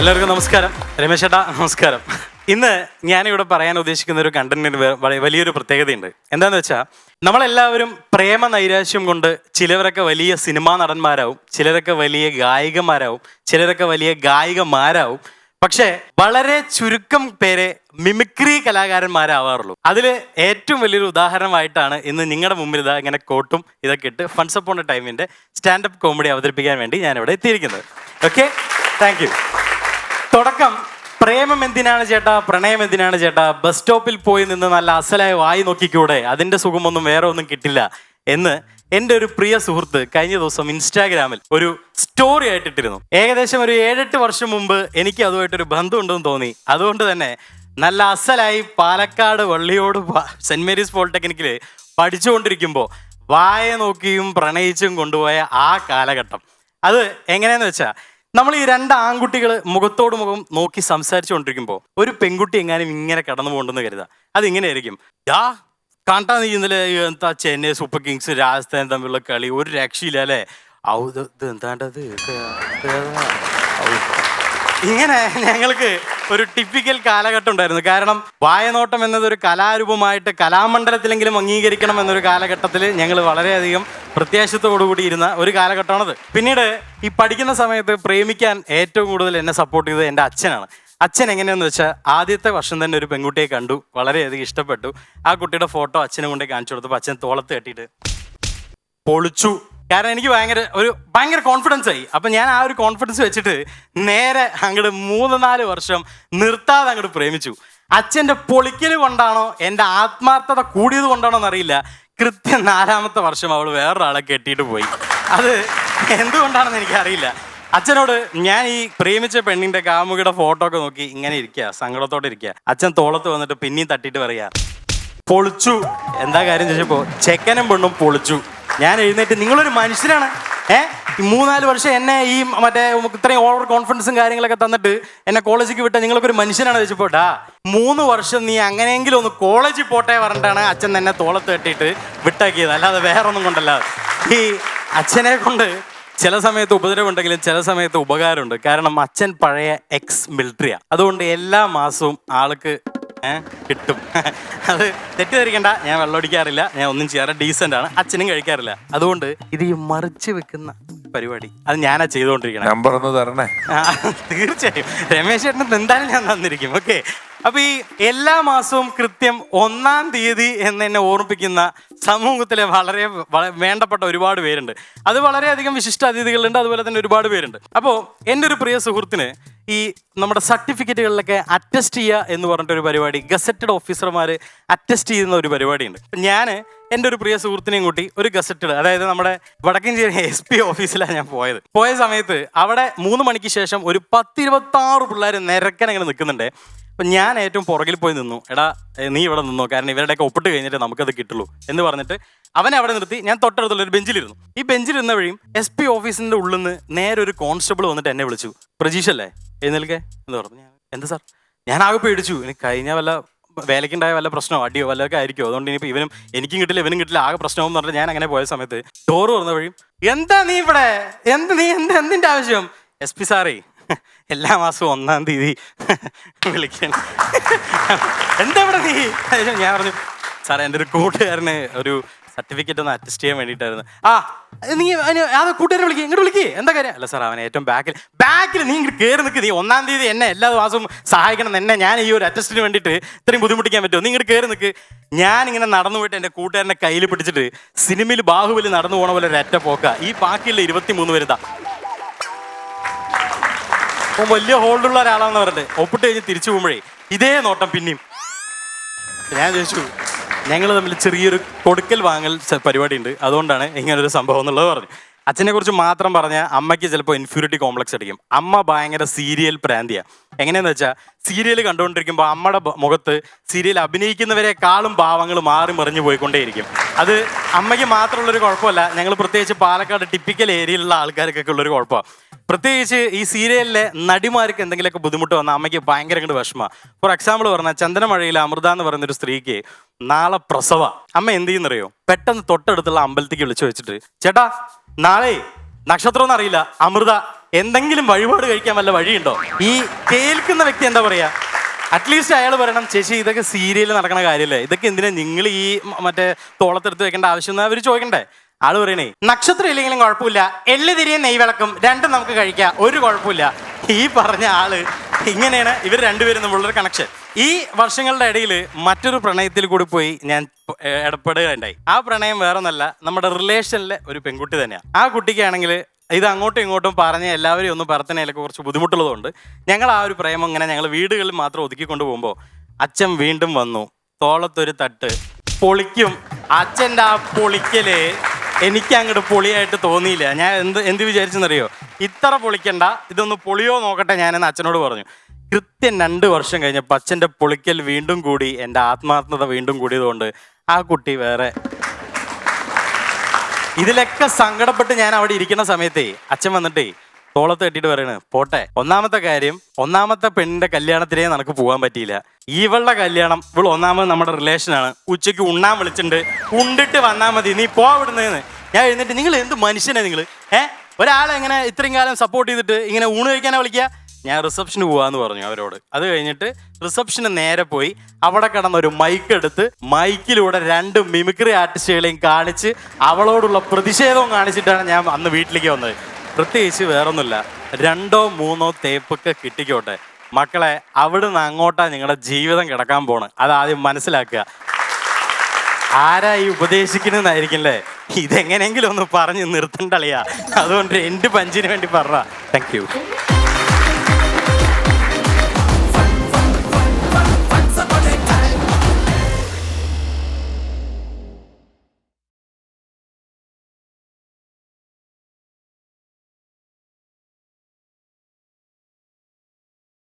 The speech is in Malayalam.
എല്ലാവർക്കും നമസ്കാരം. രമേശ് ചേട്ടാ നമസ്കാരം. ഇന്ന് ഞാനിവിടെ പറയാൻ ഉദ്ദേശിക്കുന്ന ഒരു കണ്ടന്റിന് വലിയൊരു പ്രത്യേകതയുണ്ട്. എന്താന്ന് വെച്ചാൽ നമ്മളെല്ലാവരും പ്രേമ നൈരാശ്യം കൊണ്ട് ചിലവരൊക്കെ വലിയ സിനിമാ നടന്മാരാവും, ചിലരൊക്കെ വലിയ ഗായികമാരാവും, ചിലരൊക്കെ വലിയ ഗായികമാരാവും. പക്ഷേ വളരെ ചുരുക്കം പേരെ മിമിക്രി കലാകാരന്മാരാവാറുള്ളൂ. അതിൽ ഏറ്റവും വലിയൊരു ഉദാഹരണമായിട്ടാണ് ഇന്ന് നിങ്ങളുടെ മുമ്പിൽ ഇതാ ഇങ്ങനെ കോട്ടും ഇതൊക്കെ ഇട്ട് ഫൺസ് അപ്പോൺ എ ടൈമിൻ്റെ സ്റ്റാൻഡപ്പ് കോമഡി അവതരിപ്പിക്കാൻ വേണ്ടി ഞാനിവിടെ എത്തിയിരിക്കുന്നത്. Okay, thank you. തുടക്കം പ്രേമം എന്തിനാണ് ചേട്ടാ, പ്രണയം എന്തിനാണ് ചേട്ടാ, ബസ് സ്റ്റോപ്പിൽ പോയി നിന്ന് നല്ല അസലായി വായി നോക്കിക്കൂടെ, അതിൻ്റെ സുഖമൊന്നും വേറെ ഒന്നും കിട്ടില്ല എന്ന് എൻ്റെ ഒരു പ്രിയ സുഹൃത്ത് കഴിഞ്ഞ ദിവസം ഇൻസ്റ്റാഗ്രാമിൽ ഒരു സ്റ്റോറി ആയിട്ടിട്ടിരുന്നു. ഏകദേശം ഒരു 7-8 വർഷം മുമ്പ് എനിക്ക് അതുമായിട്ടൊരു ബന്ധമുണ്ടെന്ന് തോന്നി. അതുകൊണ്ട് തന്നെ നല്ല അസലായി പാലക്കാട് വള്ളിയോട് സെൻറ് മേരീസ് പോളിടെക്നിക്കിൽ പഠിച്ചുകൊണ്ടിരിക്കുമ്പോൾ വായ നോക്കിയും പ്രണയിച്ചും കൊണ്ടുപോയ ആ കാലഘട്ടം, അത് എങ്ങനെയാന്ന് വെച്ചാൽ നമ്മൾ ഈ 2 ആൺകുട്ടികൾ മുഖത്തോട് മുഖം നോക്കി സംസാരിച്ചു കൊണ്ടിരിക്കുമ്പോൾ ഒരു പെൺകുട്ടി എങ്ങാനും ഇങ്ങനെ കടന്നു പോകണ്ടെന്ന് കരുതാം. അതിങ്ങനെ ആയിരിക്കും, കാണ്ടാ നീ ഇന്നലെ എന്താ ചെന്നൈ സൂപ്പർ കിങ്സ് രാജസ്ഥാൻ തമ്മിലുള്ള കളി ഒരു രക്ഷയില്ല അല്ലേ, എന്താണ്ടത് ഇങ്ങനെ. ഞങ്ങൾക്ക് ഒരു ടിപ്പിക്കൽ കാലഘട്ടം ഉണ്ടായിരുന്നു. കാരണം വായനോട്ടം എന്നതൊരു കലാരൂപമായിട്ട് കലാമണ്ഡലത്തിലെങ്കിലും അംഗീകരിക്കണം എന്നൊരു കാലഘട്ടത്തിൽ ഞങ്ങൾ വളരെയധികം പ്രത്യാശത്തോടുകൂടി ഇരുന്ന ഒരു കാലഘട്ടമാണത്. പിന്നീട് ഈ പഠിക്കുന്ന സമയത്ത് പ്രേമിക്കാൻ ഏറ്റവും കൂടുതൽ എന്നെ സപ്പോർട്ട് ചെയ്തത് എൻ്റെ അച്ഛനാണ്. അച്ഛൻ എങ്ങനെയാണെന്ന് വെച്ചാൽ ആദ്യത്തെ വർഷം തന്നെ ഒരു പെൺകുട്ടിയെ കണ്ടു, വളരെയധികം ഇഷ്ടപ്പെട്ടു. ആ കുട്ടിയുടെ ഫോട്ടോ അച്ഛനെ കൊണ്ടേ കാണിച്ചു കൊടുത്തപ്പോൾ അച്ഛൻ തോളത്ത് കെട്ടിയിട്ട് പൊളിച്ചു. കാരണം എനിക്ക് ഭയങ്കര കോൺഫിഡൻസ് ആയി. അപ്പം ഞാൻ ആ ഒരു കോൺഫിഡൻസ് വെച്ചിട്ട് നേരെ അങ്ങോട്ട് 3-4 വർഷം നിർത്താതെ അങ്ങോട്ട് പ്രേമിച്ചു. അച്ഛൻ്റെ പൊളിക്കൽ കൊണ്ടാണോ എൻ്റെ ആത്മാർത്ഥത കൂടിയത് കൊണ്ടാണോ എന്നറിയില്ല, കൃത്യം 4ാമത്തെ വർഷം അവൾ വേറൊരാളെ കെട്ടിയിട്ട് പോയി. അത് എന്തുകൊണ്ടാണെന്ന് എനിക്കറിയില്ല. അച്ഛനോട് ഞാൻ ഈ പ്രേമിച്ച പെണ്ണിൻ്റെ കാമുകിയുടെ ഫോട്ടോ ഒക്കെ നോക്കി ഇങ്ങനെ ഇരിക്കുക, സങ്കടത്തോടെ ഇരിക്കുക. അച്ഛൻ തോളത്ത് വന്നിട്ട് പിന്നെയും തട്ടിയിട്ട് പറയാ, പൊളിച്ചു. എന്താ കാര്യം ചോദിച്ചപ്പോൾ ചെക്കനും പെണ്ണും പൊളിച്ചു. ഞാൻ എഴുന്നേറ്റ്, നിങ്ങളൊരു മനുഷ്യനാണ്, 3-4 വർഷം എന്നെ ഈ മറ്റേ ഇത്രയും ഓവർ കോൺഫിഡൻസും കാര്യങ്ങളൊക്കെ തന്നിട്ട് എന്നെ കോളേജിലേക്ക് വിട്ട നിങ്ങൾക്കൊരു മനുഷ്യനാണ് ചോദിച്ചപ്പോൾ, 3 വർഷം നീ അങ്ങനെയെങ്കിലും ഒന്ന് കോളേജിൽ പോട്ടെ പറഞ്ഞിട്ടാണ് അച്ഛൻ എന്നെ തോളത്ത് കെട്ടിയിട്ട് വിട്ടാക്കിയത്, അല്ലാതെ വേറൊന്നും കൊണ്ടല്ലാതെ. ഈ അച്ഛനെ കൊണ്ട് ചില സമയത്ത് ഉപദ്രവമുണ്ടെങ്കിലും ചില സമയത്ത് ഉപകാരമുണ്ട്. കാരണം അച്ഛൻ പഴയ എക്സ് മിലിറ്ററിയാണ്. അതുകൊണ്ട് എല്ലാ മാസവും ആൾക്ക് കിട്ടും. അത് തെറ്റിദ്ധരിക്കണ്ട, ഞാൻ വെള്ളമടിക്കാറില്ല, ഞാൻ ഒന്നും ചെയ്യാറ്, ഡീസൻ്റ് ആണ്. അച്ഛനും കഴിക്കാറില്ല. അതുകൊണ്ട് ഇത് ഈ മറിച്ച് വെക്കുന്ന പരിപാടി അത് ഞാനാ ചെയ്തുകൊണ്ടിരിക്കണം. നമ്പർ ഒന്ന് തരണേ. തീർച്ചയായും രമേശ് ചേട്ടന് എന്തായാലും ഞാൻ തന്നിരിക്കും. ഓക്കെ, അപ്പൊ ഈ എല്ലാ മാസവും കൃത്യം 1-ാം തീയതി എന്നെ ഓർമ്മിപ്പിക്കുന്ന സമൂഹത്തിലെ വളരെ വേണ്ടപ്പെട്ട ഒരുപാട് പേരുണ്ട്. അത് വളരെയധികം വിശിഷ്ട അതിഥികളുണ്ട്, അതുപോലെ തന്നെ ഒരുപാട് പേരുണ്ട്. അപ്പോൾ എൻ്റെ ഒരു പ്രിയ സുഹൃത്തിന് ഈ നമ്മുടെ സർട്ടിഫിക്കറ്റുകളിലൊക്കെ അറ്റസ്റ്റ് ചെയ്യുക എന്ന് പറഞ്ഞിട്ടൊരു പരിപാടി, ഗസറ്റഡ് ഓഫീസർമാർ അറ്റസ്റ്റ് ചെയ്യുന്ന ഒരു പരിപാടിയുണ്ട്. ഞാൻ എൻ്റെ ഒരു പ്രിയ സുഹൃത്തിനെയും കൂട്ടി ഒരു ഗസറ്റഡ്, അതായത് നമ്മുടെ വടക്കഞ്ചേരി SP ഓഫീസിലാണ് ഞാൻ പോയ സമയത്ത് അവിടെ 3 മണിക്ക് ശേഷം ഒരു 10-26 പിള്ളേർ നിരക്കനങ്ങനെ നിൽക്കുന്നുണ്ട്. അപ്പം ഞാൻ ഏറ്റവും പുറകിൽ പോയി നിന്നു. എടാ നീ ഇവിടെ നിന്നോ, കാരണം ഇവരുടെയൊക്കെ ഒപ്പിട്ട് കഴിഞ്ഞിട്ട് നമുക്കത് കിട്ടുള്ളൂ എന്ന് പറഞ്ഞിട്ട് അവനെ അവിടെ നിർത്തി. ഞാൻ തൊട്ടടുത്തുള്ള ഒരു ബെഞ്ചിലിരുന്നു. ഈ ബെഞ്ചിലിരുന്ന വഴിയും SP ഓഫീസിൻ്റെ ഉള്ളിൽ നിന്ന് നേരെ ഒരു കോൺസ്റ്റബിൾ വന്നിട്ട് എന്നെ വിളിച്ചു. പ്രജീഷ് അല്ലേ, എഴുന്നേൽക്കേ എന്ന് പറഞ്ഞു. എന്താ സാർ? ഞാൻ ആകെ പേടിച്ചു. എനിക്ക് കഴിഞ്ഞാൽ വല്ല വേലയ്ക്കുണ്ടായ വല്ല പ്രശ്നമോ അടിയോ വല്ലതൊക്കെ ആയിരിക്കും, അതുകൊണ്ട് ഇനിയിപ്പോൾ എനിക്കും കിട്ടില്ല ഇവനും കിട്ടില്ല, ആകെ പ്രശ്നമെന്ന് പറഞ്ഞിട്ട് ഞാൻ അങ്ങനെ പോയ സമയത്ത് ഡോറ് തുറന്ന വഴിയും, എന്താ നീ ഇവിടെ, എന്തിൻ്റെ ആവശ്യം? SP സാറേ, എല്ലാ മാസവും 1-ാം തീയതി വിളിക്കണം. എന്താ ഇവിടെ നീ? ഞാൻ പറഞ്ഞു, സാറേ എൻ്റെ ഒരു കൂട്ടുകാരന് ഒരു സർട്ടിഫിക്കറ്റ് ഒന്ന് അറ്റസ്റ്റ് ചെയ്യാൻ വേണ്ടിയിട്ടായിരുന്നു. നീ അത് കൂട്ടുകാരെ ഇങ്ങോട്ട് വിളിക്കേ, എന്താ കാര്യം? അല്ല സാർ, അവൻ ഏറ്റവും ബാക്കിൽ നീ ഇങ്ങോട്ട് കയറി നിൽക്ക്, നീ 1-ാം തീയതി എന്നെ എല്ലാ ദിവസവും സഹായിക്കണം എന്നെ, ഞാൻ ഈ ഒരു അറ്റസ്റ്റിന് വേണ്ടിയിട്ട് ഇത്രയും ബുദ്ധിമുട്ടിക്കാൻ പറ്റുമോ? നീ ഇങ്ങോട്ട് കയറി നിൽക്ക്. ഞാനിങ്ങനെ നടന്നു പോയിട്ട് എൻ്റെ കൂട്ടുകാരനെ കയ്യിൽ പിടിച്ചിട്ട് സിനിമയിൽ ബാഹുബലി നടന്നു പോണ പോലെ ഒരു ഒറ്റ പോക്ക. ഈ ബാക്കിയുള്ള 23 പേരുതാ വലിയ ഹോൾഡുള്ള ഒരാളാന്ന് പറഞ്ഞിട്ട് ഒപ്പിട്ട് കഴിഞ്ഞ് തിരിച്ചു പോകുമ്പോഴേ ഇതേ നോട്ടം പിന്നെയും. ഞാൻ ചോദിച്ചു, ഞങ്ങൾ തമ്മിൽ ചെറിയൊരു കൊടുക്കൽ വാങ്ങൽ പരിപാടി ഉണ്ട്, അതുകൊണ്ടാണ് ഇങ്ങനൊരു സംഭവം എന്നുള്ളത് പറഞ്ഞു. അച്ഛനെ കുറിച്ച് മാത്രം പറഞ്ഞാൽ അമ്മയ്ക്ക് ചിലപ്പോൾ ഇൻഫ്യൂരിറ്റി കോംപ്ലക്സ് അടിക്കും. അമ്മ ഭയങ്കര സീരിയൽ പ്രാന്തിയാണ്. എങ്ങനെയാന്ന് വെച്ചാൽ സീരിയൽ കണ്ടുകൊണ്ടിരിക്കുമ്പോൾ അമ്മയുടെ മുഖത്ത് സീരിയൽ അഭിനയിക്കുന്നവരെക്കാളും ഭാവങ്ങൾ മാറി മറിഞ്ഞു പോയിക്കൊണ്ടേയിരിക്കും. അത് അമ്മയ്ക്ക് മാത്രമുള്ളൊരു കുഴപ്പമല്ല, ഞങ്ങൾ പ്രത്യേകിച്ച് പാലക്കാട് ടിപ്പിക്കൽ ഏരിയയിലുള്ള ആൾക്കാർക്കൊക്കെ ഉള്ളൊരു കുഴപ്പമാണ്. പ്രത്യേകിച്ച് ഈ സീരിയലിലെ നടിമാർക്ക് എന്തെങ്കിലുമൊക്കെ ബുദ്ധിമുട്ട് വന്നാൽ അമ്മയ്ക്ക് ഭയങ്കര വിഷമമാണ്. ഫോർ എക്സാമ്പിൾ പറഞ്ഞാൽ ചന്ദനമഴയിൽ അമൃത എന്ന് പറയുന്നൊരു സ്ത്രീക്ക് നാളെ പ്രസവ. അമ്മ എന്ത് ചെയ്യുന്നറിയോ? പെട്ടെന്ന് തൊട്ടടുത്തുള്ള അമ്പലത്തേക്ക് വിളിച്ചു വെച്ചിട്ട്, ചേട്ടാ നാളെ നക്ഷത്രം എന്നറിയില്ല, അമൃത എന്തെങ്കിലും വഴിപാട് കഴിക്കാൻ വല്ല വഴിയുണ്ടോ? ഈ കേൾക്കുന്ന വ്യക്തി എന്താ പറയാ, അറ്റ്ലീസ്റ്റ് അയാൾ പറയണം ചേച്ചി ഇതൊക്കെ സീരിയൽ നടക്കുന്ന കാര്യമല്ലേ, ഇതൊക്കെ എന്തിനാ നിങ്ങൾ ഈ മറ്റേ തോളത്തെടുത്ത് വെക്കേണ്ട ആവശ്യം അവർ ചോദിക്കണ്ടേ? ആള് പറയണേ നക്ഷത്രം ഇല്ലെങ്കിലും കുഴപ്പമില്ല, എള്ള് തിരിയും നെയ്വിളക്കും രണ്ടും നമുക്ക് കഴിക്കാം, ഒരു കുഴപ്പമില്ല. ഈ പറഞ്ഞ ആള് ഇങ്ങനെയാണ് ഇവർ രണ്ടുപേരും തമ്മിലുള്ളൊരു കണക്ഷൻ. ഈ വർഷങ്ങളുടെ ഇടയിൽ മറ്റൊരു പ്രണയത്തിൽ കൂടി പോയി ഞാൻ ഇടപെടുകയുണ്ടായി. ആ പ്രണയം വേറെ ഒന്നല്ല, നമ്മുടെ റിലേഷനിലെ ഒരു പെൺകുട്ടി തന്നെയാണ്. ആ കുട്ടിക്കാണെങ്കിൽ ഇത് അങ്ങോട്ടും ഇങ്ങോട്ടും പറഞ്ഞ് എല്ലാവരെയും ഒന്ന് പറത്തുന്നതിലൊക്കെ കുറച്ച് ബുദ്ധിമുട്ടുള്ളതുകൊണ്ട് ഞങ്ങൾ ആ ഒരു പ്രേമം ഇങ്ങനെ ഞങ്ങൾ വീടുകളിൽ മാത്രം ഒതുക്കിക്കൊണ്ട് പോകുമ്പോൾ അച്ഛൻ വീണ്ടും വന്നു, തോളത്തൊരു തട്ട്, പൊളിക്കും. അച്ഛൻ്റെ ആ പൊളിക്കല് എനിക്ക് അങ്ങോട്ട് പൊളിയായിട്ട് തോന്നിയില്ല. ഞാൻ എന്ത് വിചാരിച്ചെന്നറിയോ, ഇത്ര പൊളിക്കണ്ട, ഇതൊന്ന് പൊളിയോ നോക്കട്ടെ ഞാനെന്ന് അച്ഛനോട് പറഞ്ഞു. കൃത്യം 2 വർഷം കഴിഞ്ഞപ്പോൾ അച്ഛൻ്റെ പൊളിക്കൽ വീണ്ടും കൂടി, എൻ്റെ ആത്മാർത്ഥത വീണ്ടും കൂടിയതുകൊണ്ട് ആ കുട്ടി വേറെ. ഇതിലൊക്കെ സങ്കടപ്പെട്ട് ഞാൻ അവിടെ ഇരിക്കുന്ന സമയത്തേ അച്ഛൻ വന്നിട്ടേ തോളത്ത് കെട്ടിയിട്ട് പറയണ്, പോട്ടെ, ഒന്നാമത്തെ കാര്യം ഒന്നാമത്തെ പെണ്ണിന്റെ കല്യാണത്തിനേ നമുക്ക് പോകാൻ പറ്റിയില്ല, ഇവളുടെ കല്യാണം, ഇവൾ ഒന്നാമത് നമ്മുടെ റിലേഷനാണ്, ഉച്ചയ്ക്ക് ഉണ്ണാൻ വിളിച്ചിട്ടുണ്ട്, ഉണ്ടിട്ട് വന്നാൽ മതി, നീ പോവിടുന്നതെന്ന്. ഞാൻ എഴുന്നിട്ട് നിങ്ങൾ എന്ത് മനുഷ്യനാണ് നിങ്ങൾ, ഒരാളെ എങ്ങനെ ഇത്രയും കാലം സപ്പോർട്ട് ചെയ്തിട്ട് ഇങ്ങനെ ഊണ് കഴിക്കാനാ വിളിക്കുക? ഞാൻ റിസപ്ഷന് പോവാന്ന് പറഞ്ഞു അവരോട്. അത് കഴിഞ്ഞിട്ട് റിസപ്ഷന് നേരെ പോയി അവിടെ കിടന്ന ഒരു മൈക്ക് എടുത്ത് മൈക്കിലൂടെ 2 മിമിക്രി ആർട്ടിസ്റ്റുകളെയും കാണിച്ച് അവളോടുള്ള പ്രതിഷേധവും കാണിച്ചിട്ടാണ് ഞാൻ അന്ന് വീട്ടിലേക്ക് വന്നത്. പ്രത്യേകിച്ച് വേറൊന്നുമില്ല, 2ഓ 3ഓ തേപ്പൊക്കെ കിട്ടിക്കോട്ടെ മക്കളെ, അവിടുന്ന് അങ്ങോട്ടാ നിങ്ങളുടെ ജീവിതം കിടക്കാൻ പോണ്, അതാദ്യം മനസ്സിലാക്കുക. ആരാ ഈ ഉപദേശിക്കുന്നതായിരിക്കില്ലേ, ഇതെങ്ങനെയെങ്കിലും ഒന്ന് പറഞ്ഞ് നിർത്തണ്ടളിയാ. അതുകൊണ്ട് എൻ്റെ പഞ്ചിന് വേണ്ടി പറഞ്ഞ. Thank you.